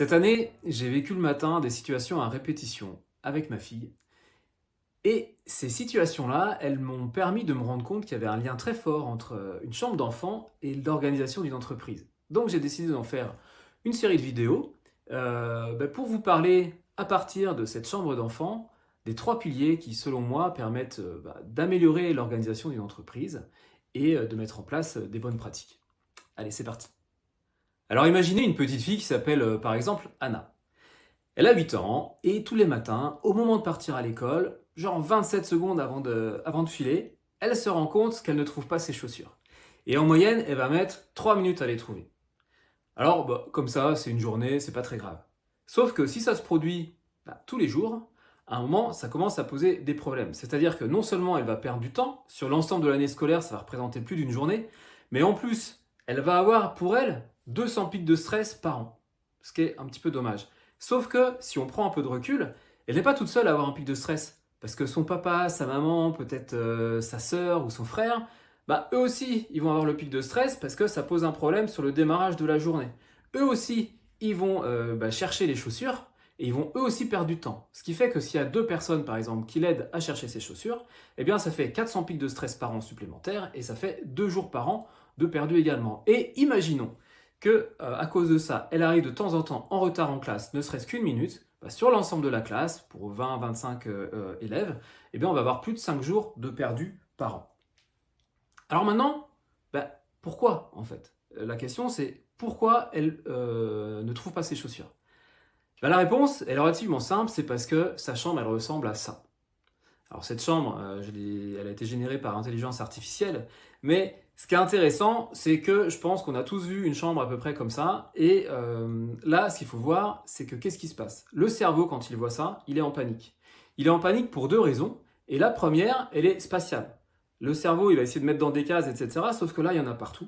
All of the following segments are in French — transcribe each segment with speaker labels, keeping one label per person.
Speaker 1: Cette année, j'ai vécu le matin des situations à répétition avec ma fille. Et ces situations-là, elles m'ont permis de me rendre compte qu'il y avait un lien très fort entre une chambre d'enfant et l'organisation d'une entreprise. Donc j'ai décidé d'en faire une série de vidéos pour vous parler à partir de cette chambre d'enfant des trois piliers qui, selon moi, permettent d'améliorer l'organisation d'une entreprise et de mettre en place des bonnes pratiques. Allez, c'est parti. Alors imaginez une petite fille qui s'appelle par exemple Anna. Elle a 8 ans et tous les matins, au moment de partir à l'école, genre 27 secondes avant de filer, elle se rend compte qu'elle ne trouve pas ses chaussures. Et en moyenne, elle va mettre 3 minutes à les trouver. Alors, comme ça, c'est une journée, c'est pas très grave. Sauf que si ça se produit tous les jours, à un moment, ça commence à poser des problèmes. C'est-à-dire que non seulement elle va perdre du temps, sur l'ensemble de l'année scolaire, ça va représenter plus d'une journée, mais en plus, elle va avoir pour elle 200 pics de stress par an. Ce qui est un petit peu dommage. Sauf que si on prend un peu de recul, elle n'est pas toute seule à avoir un pic de stress. Parce que son papa, sa maman, peut-être sa sœur ou son frère, eux aussi, ils vont avoir le pic de stress parce que ça pose un problème sur le démarrage de la journée. Eux aussi, ils vont chercher les chaussures et ils vont eux aussi perdre du temps. Ce qui fait que s'il y a deux personnes, par exemple, qui l'aident à chercher ses chaussures, eh bien ça fait 400 pics de stress par an supplémentaires et ça fait 2 jours par an de perdu également. Et imaginons que à cause de ça, elle arrive de temps en temps en retard en classe, ne serait-ce qu'une minute, sur l'ensemble de la classe, pour 20-25 élèves, eh bien on va avoir plus de 5 jours de perdu par an. Alors maintenant, pourquoi en fait? La question c'est pourquoi elle ne trouve pas ses chaussures? La réponse est relativement simple, c'est parce que sa chambre elle ressemble à ça. Alors cette chambre, elle a été générée par intelligence artificielle, mais ce qui est intéressant, c'est que je pense qu'on a tous vu une chambre à peu près comme ça, et là, ce qu'il faut voir, c'est que qu'est-ce qui se passe? Le cerveau, quand il voit ça, il est en panique. Il est en panique pour deux raisons, et la première, elle est spatiale. Le cerveau, il va essayer de mettre dans des cases, etc., sauf que là, il y en a partout.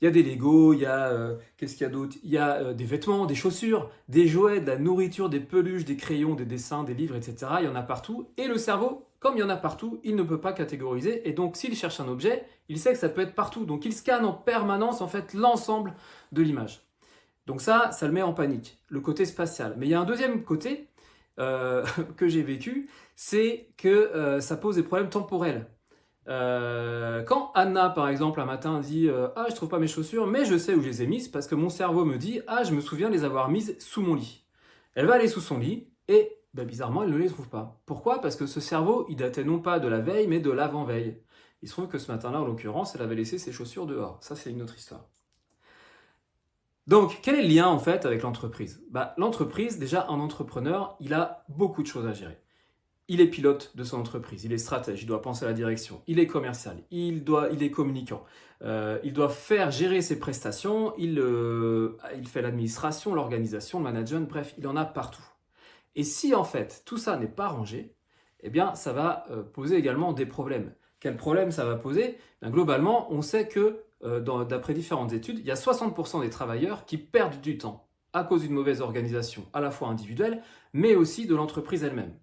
Speaker 1: Il y a des Legos, il y a, qu'est-ce qu'il y a d'autre? Il y a des vêtements, des chaussures, des jouets, de la nourriture, des peluches, des crayons, des dessins, des livres, etc. Il y en a partout. Et le cerveau, comme il y en a partout, il ne peut pas catégoriser. Et donc, s'il cherche un objet, il sait que ça peut être partout. Donc, il scanne en permanence, en fait, l'ensemble de l'image. Donc ça le met en panique, le côté spatial. Mais il y a un deuxième côté que j'ai vécu, c'est que ça pose des problèmes temporels. Quand Anna, par exemple, un matin dit ah, je trouve pas mes chaussures, mais je sais où je les ai mises parce que mon cerveau me dit ah, je me souviens de les avoir mises sous mon lit. Elle va aller sous son lit et bizarrement, elle ne les trouve pas. Pourquoi? Parce que ce cerveau, il datait non pas de la veille, mais de l'avant-veille. Il se trouve que ce matin-là, en l'occurrence, elle avait laissé ses chaussures dehors. Ça, c'est une autre histoire. Donc, quel est le lien en fait avec l'entreprise? L'entreprise, déjà, un entrepreneur, il a beaucoup de choses à gérer. Il est pilote de son entreprise, il est stratège, il doit penser à la direction, il est commercial, il est communicant, il doit faire gérer ses prestations, il fait l'administration, l'organisation, le management, bref, il en a partout. Et si en fait tout ça n'est pas rangé, eh bien ça va poser également des problèmes. Quel problème ça va poser? Globalement, on sait que d'après différentes études, il y a 60% des travailleurs qui perdent du temps à cause d'une mauvaise organisation, à la fois individuelle, mais aussi de l'entreprise elle-même.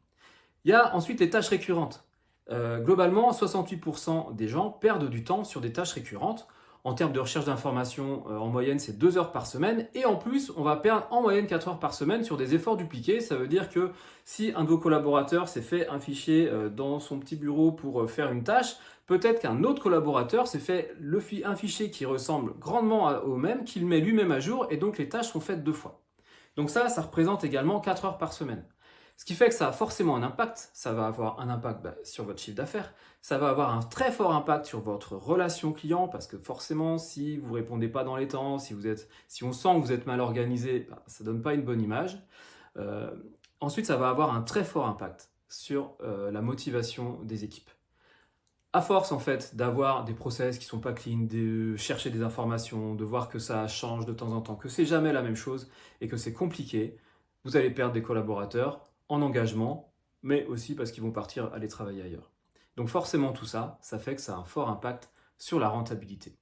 Speaker 1: Il y a ensuite les tâches récurrentes. Globalement, 68% des gens perdent du temps sur des tâches récurrentes. En termes de recherche d'informations, en moyenne, c'est 2 heures par semaine. Et en plus, on va perdre en moyenne 4 heures par semaine sur des efforts dupliqués. Ça veut dire que si un de vos collaborateurs s'est fait un fichier dans son petit bureau pour faire une tâche, peut-être qu'un autre collaborateur s'est fait un fichier qui ressemble grandement au même, qu'il met lui-même à jour, et donc les tâches sont faites 2 fois. Donc ça représente également 4 heures par semaine. Ce qui fait que ça a forcément un impact. Ça va avoir un impact sur votre chiffre d'affaires. Ça va avoir un très fort impact sur votre relation client parce que forcément, si vous ne répondez pas dans les temps, si on sent que vous êtes mal organisé, ça ne donne pas une bonne image. Ensuite, ça va avoir un très fort impact sur la motivation des équipes. À force en fait d'avoir des process qui sont pas clean, de chercher des informations, de voir que ça change de temps en temps, que c'est jamais la même chose et que c'est compliqué, vous allez perdre des collaborateurs en engagement, mais aussi parce qu'ils vont partir aller travailler ailleurs. Donc forcément tout ça, ça fait que ça a un fort impact sur la rentabilité.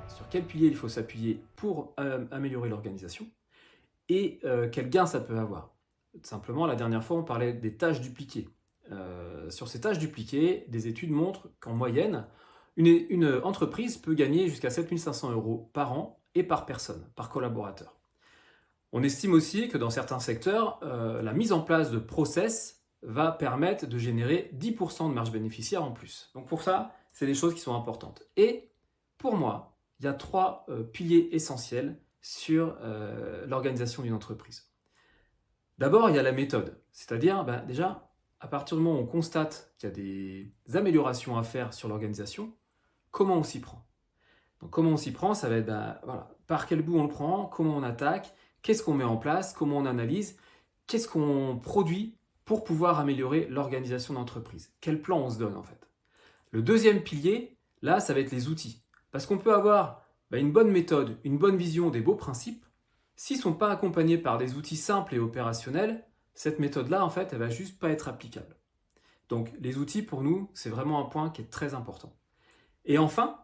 Speaker 1: Sur quel pilier il faut s'appuyer pour améliorer l'organisation et quel gain ça peut avoir. Simplement, la dernière fois, on parlait des tâches dupliquées. Sur ces tâches dupliquées, des études montrent qu'en moyenne, Une entreprise peut gagner jusqu'à 7 500 € par an et par personne, par collaborateur. On estime aussi que dans certains secteurs, la mise en place de process va permettre de générer 10% de marge bénéficiaire en plus. Donc pour ça, c'est des choses qui sont importantes. Et pour moi, il y a 3 piliers essentiels sur l'organisation d'une entreprise. D'abord, il y a la méthode. C'est-à-dire, déjà, à partir du moment où on constate qu'il y a des améliorations à faire sur l'organisation, comment on s'y prend? Donc comment on s'y prend, ça va être voilà, par quel bout on le prend, comment on attaque, qu'est-ce qu'on met en place, comment on analyse, qu'est-ce qu'on produit pour pouvoir améliorer l'organisation d'entreprise. Quel plan on se donne en fait. Le deuxième pilier, là, ça va être les outils. Parce qu'on peut avoir une bonne méthode, une bonne vision, des beaux principes. S'ils ne sont pas accompagnés par des outils simples et opérationnels, cette méthode-là, en fait, elle va juste pas être applicable. Donc les outils, pour nous, c'est vraiment un point qui est très important. Et enfin,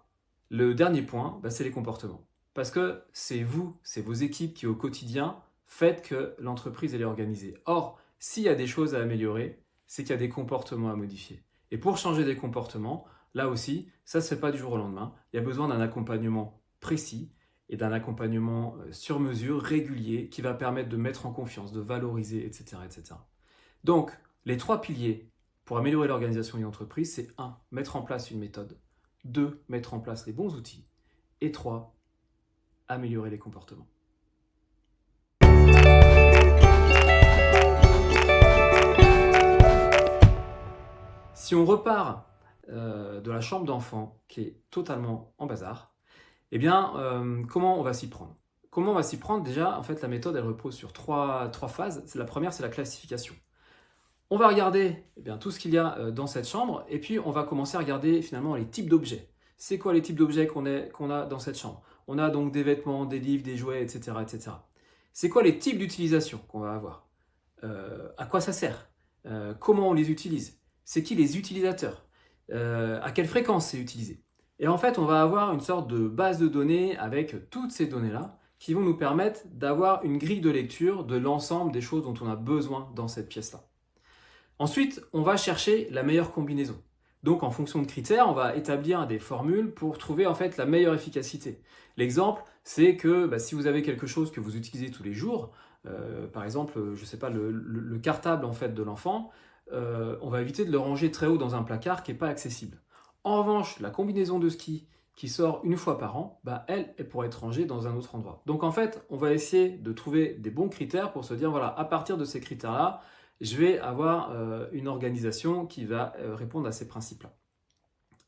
Speaker 1: le dernier point, c'est les comportements. Parce que c'est vous, c'est vos équipes qui au quotidien faites que l'entreprise elle est organisée. Or, s'il y a des choses à améliorer, c'est qu'il y a des comportements à modifier. Et pour changer des comportements, là aussi, ça ne se fait pas du jour au lendemain. Il y a besoin d'un accompagnement précis et d'un accompagnement sur mesure, régulier, qui va permettre de mettre en confiance, de valoriser, etc. etc. Donc, les 3 piliers pour améliorer l'organisation d'une entreprise, c'est 1. Mettre en place une méthode. 2. Mettre en place les bons outils. Et 3. Améliorer les comportements. Si on repart de la chambre d'enfant qui est totalement en bazar, eh bien, comment on va s'y prendre? Comment on va s'y prendre? Déjà, en fait, la méthode, elle repose sur trois phases. La première, c'est la classification. On va regarder tout ce qu'il y a dans cette chambre et puis on va commencer à regarder finalement les types d'objets. C'est quoi les types d'objets qu'on a dans cette chambre? On a donc des vêtements, des livres, des jouets, etc. etc. C'est quoi les types d'utilisation qu'on va avoir? À quoi ça sert? Comment on les utilise? C'est qui les utilisateurs? À quelle fréquence c'est utilisé? Et en fait, on va avoir une sorte de base de données avec toutes ces données-là qui vont nous permettre d'avoir une grille de lecture de l'ensemble des choses dont on a besoin dans cette pièce-là. Ensuite, on va chercher la meilleure combinaison. Donc, en fonction de critères, on va établir des formules pour trouver en fait la meilleure efficacité. L'exemple, c'est que si vous avez quelque chose que vous utilisez tous les jours, par exemple, je sais pas, le cartable en fait de l'enfant, on va éviter de le ranger très haut dans un placard qui n'est pas accessible. En revanche, la combinaison de ski qui sort une fois par an, elle pourrait être rangée dans un autre endroit. Donc en fait, on va essayer de trouver des bons critères pour se dire, voilà, à partir de ces critères-là, je vais avoir une organisation qui va répondre à ces principes-là.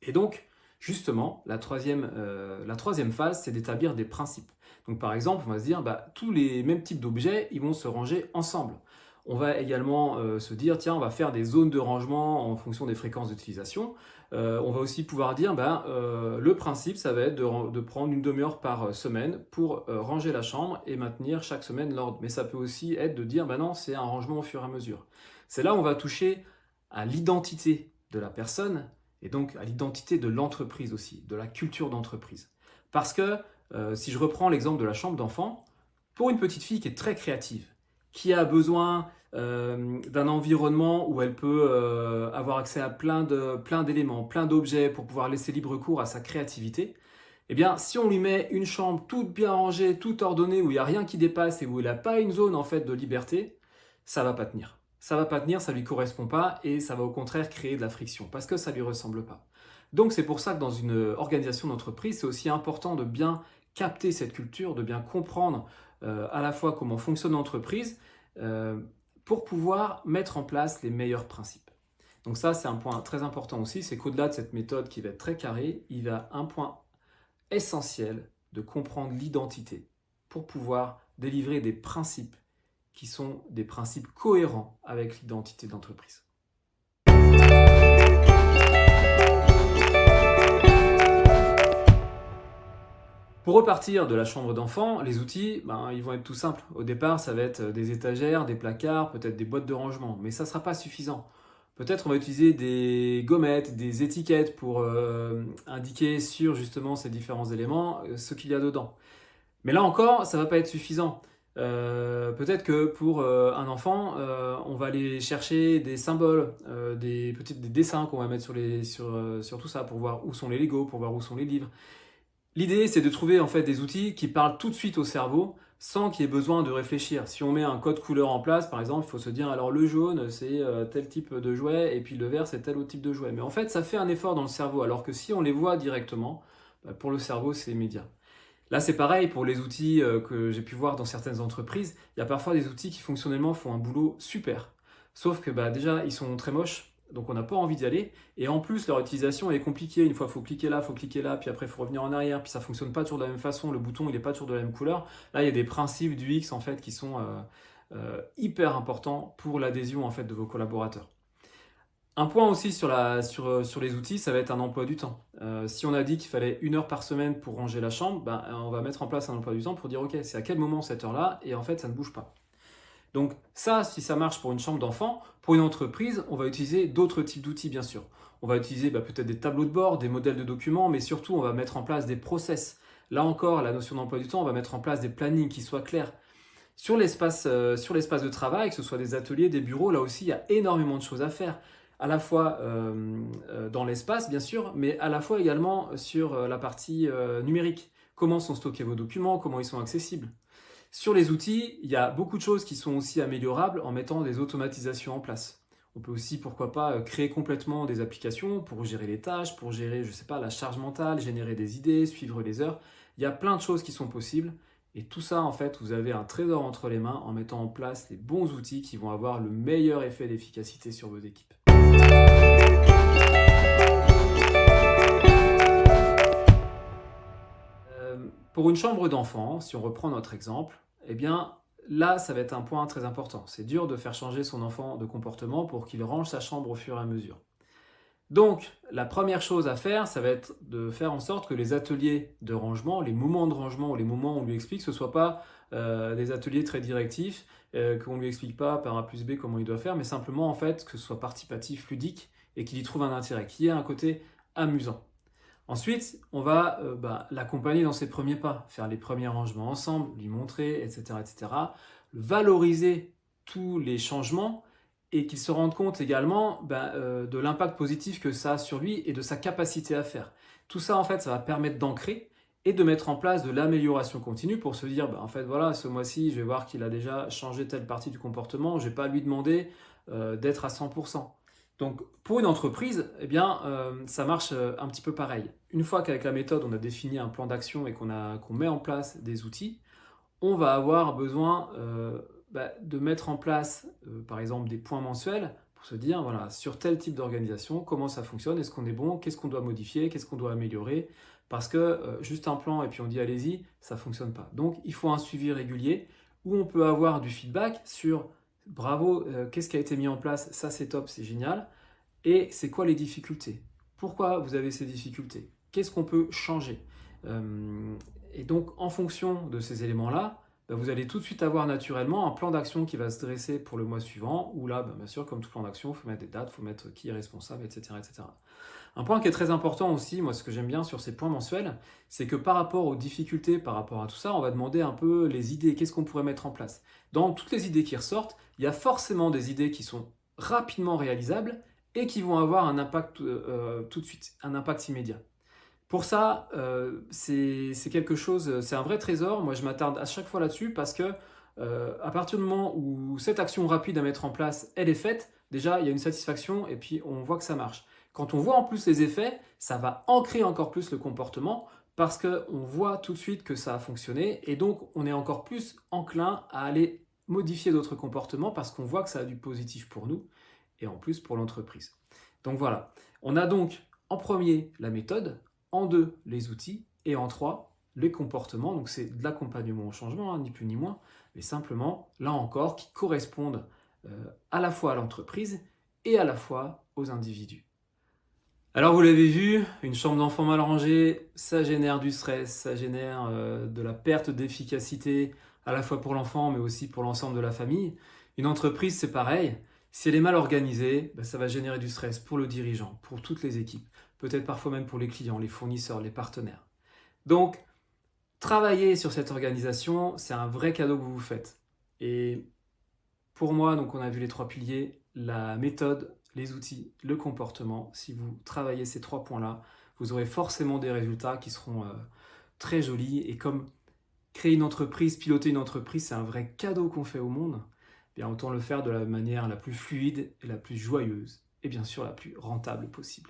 Speaker 1: Et donc, justement, la troisième phase, c'est d'établir des principes. Donc par exemple, on va se dire, tous les mêmes types d'objets, ils vont se ranger ensemble. On va également se dire, tiens, on va faire des zones de rangement en fonction des fréquences d'utilisation. On va aussi pouvoir dire, le principe, ça va être de prendre une demi-heure par semaine pour ranger la chambre et maintenir chaque semaine l'ordre. Mais ça peut aussi être de dire, non, c'est un rangement au fur et à mesure. C'est là où on va toucher à l'identité de la personne et donc à l'identité de l'entreprise aussi, de la culture d'entreprise. Parce que, si je reprends l'exemple de la chambre d'enfant, pour une petite fille qui est très créative, qui a besoin d'un environnement où elle peut avoir accès à plein d'éléments, plein d'objets pour pouvoir laisser libre cours à sa créativité, eh bien, si on lui met une chambre toute bien rangée, toute ordonnée, où il n'y a rien qui dépasse et où il n'a pas une zone en fait de liberté, ça ne va pas tenir. Ça ne va pas tenir, ça ne lui correspond pas et ça va au contraire créer de la friction parce que ça ne lui ressemble pas. Donc c'est pour ça que dans une organisation d'entreprise, c'est aussi important de bien capter cette culture, de bien comprendre à la fois comment fonctionne l'entreprise pour pouvoir mettre en place les meilleurs principes. Donc ça, c'est un point très important aussi, c'est qu'au-delà de cette méthode qui va être très carrée, il y a un point essentiel de comprendre l'identité pour pouvoir délivrer des principes qui sont des principes cohérents avec l'identité de l'entreprise. Pour repartir de la chambre d'enfant, les outils, ils vont être tout simples. Au départ, ça va être des étagères, des placards, peut-être des boîtes de rangement, mais ça ne sera pas suffisant. Peut-être on va utiliser des gommettes, des étiquettes pour indiquer sur justement ces différents éléments ce qu'il y a dedans. Mais là encore, ça ne va pas être suffisant. Peut-être que pour un enfant, on va aller chercher des symboles, peut-être des dessins qu'on va mettre sur tout ça pour voir où sont les Lego, pour voir où sont les livres. L'idée, c'est de trouver en fait des outils qui parlent tout de suite au cerveau sans qu'il y ait besoin de réfléchir. Si on met un code couleur en place, par exemple, il faut se dire alors le jaune c'est tel type de jouet et puis le vert c'est tel autre type de jouet. Mais en fait, ça fait un effort dans le cerveau alors que si on les voit directement, pour le cerveau c'est immédiat. Là, c'est pareil pour les outils que j'ai pu voir dans certaines entreprises. Il y a parfois des outils qui fonctionnellement font un boulot super. Sauf que déjà, ils sont très moches, donc on n'a pas envie d'y aller. Et en plus, leur utilisation est compliquée. Une fois, il faut cliquer là, puis après, il faut revenir en arrière, puis ça ne fonctionne pas toujours de la même façon. Le bouton, il n'est pas toujours de la même couleur. Là, il y a des principes du X en fait qui sont hyper importants pour l'adhésion en fait de vos collaborateurs. Un point aussi sur les outils, ça va être un emploi du temps. Si on a dit qu'il fallait 1 heure par semaine pour ranger la chambre, on va mettre en place un emploi du temps pour dire ok, c'est à quel moment cette heure-là, et en fait ça ne bouge pas. Donc ça, si ça marche pour une chambre d'enfant, pour une entreprise, on va utiliser d'autres types d'outils bien sûr. On va utiliser peut-être des tableaux de bord, des modèles de documents, mais surtout on va mettre en place des process. Là encore, la notion d'emploi du temps, on va mettre en place des plannings qui soient clairs. Sur l'espace de travail, que ce soit des ateliers, des bureaux, là aussi, il y a énormément de choses à faire. À la fois dans l'espace, bien sûr, mais à la fois également sur la partie numérique. Comment sont stockés vos documents, comment ils sont accessibles. Sur les outils, il y a beaucoup de choses qui sont aussi améliorables en mettant des automatisations en place. On peut aussi, pourquoi pas, créer complètement des applications pour gérer les tâches, pour gérer, je sais pas, la charge mentale, générer des idées, suivre les heures. Il y a plein de choses qui sont possibles. Et tout ça, en fait, vous avez un trésor entre les mains en mettant en place les bons outils qui vont avoir le meilleur effet d'efficacité sur vos équipes. Pour une chambre d'enfant, si on reprend notre exemple, eh bien là, ça va être un point très important. C'est dur de faire changer son enfant de comportement pour qu'il range sa chambre au fur et à mesure. Donc, la première chose à faire, ça va être de faire en sorte que les ateliers de rangement, les moments de rangement ou les moments où on lui explique, ce ne soient pas des ateliers très directifs, qu'on ne lui explique pas par A plus B comment il doit faire, mais simplement en fait que ce soit participatif, ludique et qu'il y trouve un intérêt, qu'il y ait un côté amusant. Ensuite, on va l'accompagner dans ses premiers pas, faire les premiers rangements ensemble, lui montrer, etc., etc. Valoriser tous les changements et qu'il se rende compte également de l'impact positif que ça a sur lui et de sa capacité à faire. Tout ça, en fait, ça va permettre d'ancrer et de mettre en place de l'amélioration continue pour se dire, en fait, voilà, ce mois-ci, je vais voir qu'il a déjà changé telle partie du comportement, je ne vais pas lui demander d'être à 100%. Donc, pour une entreprise, ça marche un petit peu pareil. Une fois qu'avec la méthode, on a défini un plan d'action et qu'on met en place des outils, on va avoir besoin de mettre en place, par exemple, des points mensuels pour se dire, voilà, sur tel type d'organisation, comment ça fonctionne, est-ce qu'on est bon, qu'est-ce qu'on doit modifier, qu'est-ce qu'on doit améliorer, parce que juste un plan et puis on dit allez-y, ça ne fonctionne pas. Donc, il faut un suivi régulier où on peut avoir du feedback sur bravo, qu'est-ce qui a été mis en place, ça c'est top, c'est génial, et c'est quoi les difficultés? Pourquoi vous avez ces difficultés? Qu'est-ce qu'on peut changer? Et donc, en fonction de ces éléments-là, vous allez tout de suite avoir naturellement un plan d'action qui va se dresser pour le mois suivant, où là, bien sûr, comme tout plan d'action, il faut mettre des dates, il faut mettre qui est responsable, etc., etc. Un point qui est très important aussi, moi ce que j'aime bien sur ces points mensuels, c'est que par rapport aux difficultés, par rapport à tout ça, on va demander un peu les idées, qu'est-ce qu'on pourrait mettre en place. Dans toutes les idées qui ressortent, il y a forcément des idées qui sont rapidement réalisables et qui vont avoir un impact tout de suite, un impact immédiat. Pour ça, c'est quelque chose, c'est un vrai trésor. Moi, je m'attarde à chaque fois là-dessus parce que à partir du moment où cette action rapide à mettre en place, elle est faite, déjà, il y a une satisfaction et puis on voit que ça marche. Quand on voit en plus les effets, ça va ancrer encore plus le comportement parce qu'on voit tout de suite que ça a fonctionné et donc on est encore plus enclin à aller modifier d'autres comportements parce qu'on voit que ça a du positif pour nous et en plus pour l'entreprise. Donc voilà, on a donc en premier la méthode, en 2 les outils et en 3 les comportements. Donc c'est de l'accompagnement au changement, ni plus ni moins, mais simplement, là encore, qui correspondent à la fois à l'entreprise et à la fois aux individus. Alors vous l'avez vu, une chambre d'enfant mal rangée, ça génère du stress, ça génère de la perte d'efficacité, à la fois pour l'enfant mais aussi pour l'ensemble de la famille. Une entreprise, c'est pareil. Si elle est mal organisée, ça va générer du stress pour le dirigeant, pour toutes les équipes, peut-être parfois même pour les clients, les fournisseurs, les partenaires. Donc, Travailler sur cette organisation, c'est un vrai cadeau que vous vous faites. Et pour moi, donc on a vu les 3 piliers, la méthode, les outils, le comportement. Si vous travaillez ces 3 points-là, vous aurez forcément des résultats qui seront, très jolis. Et comme créer une entreprise, piloter une entreprise, c'est un vrai cadeau qu'on fait au monde, eh bien autant le faire de la manière la plus fluide et la plus joyeuse et bien sûr la plus rentable possible.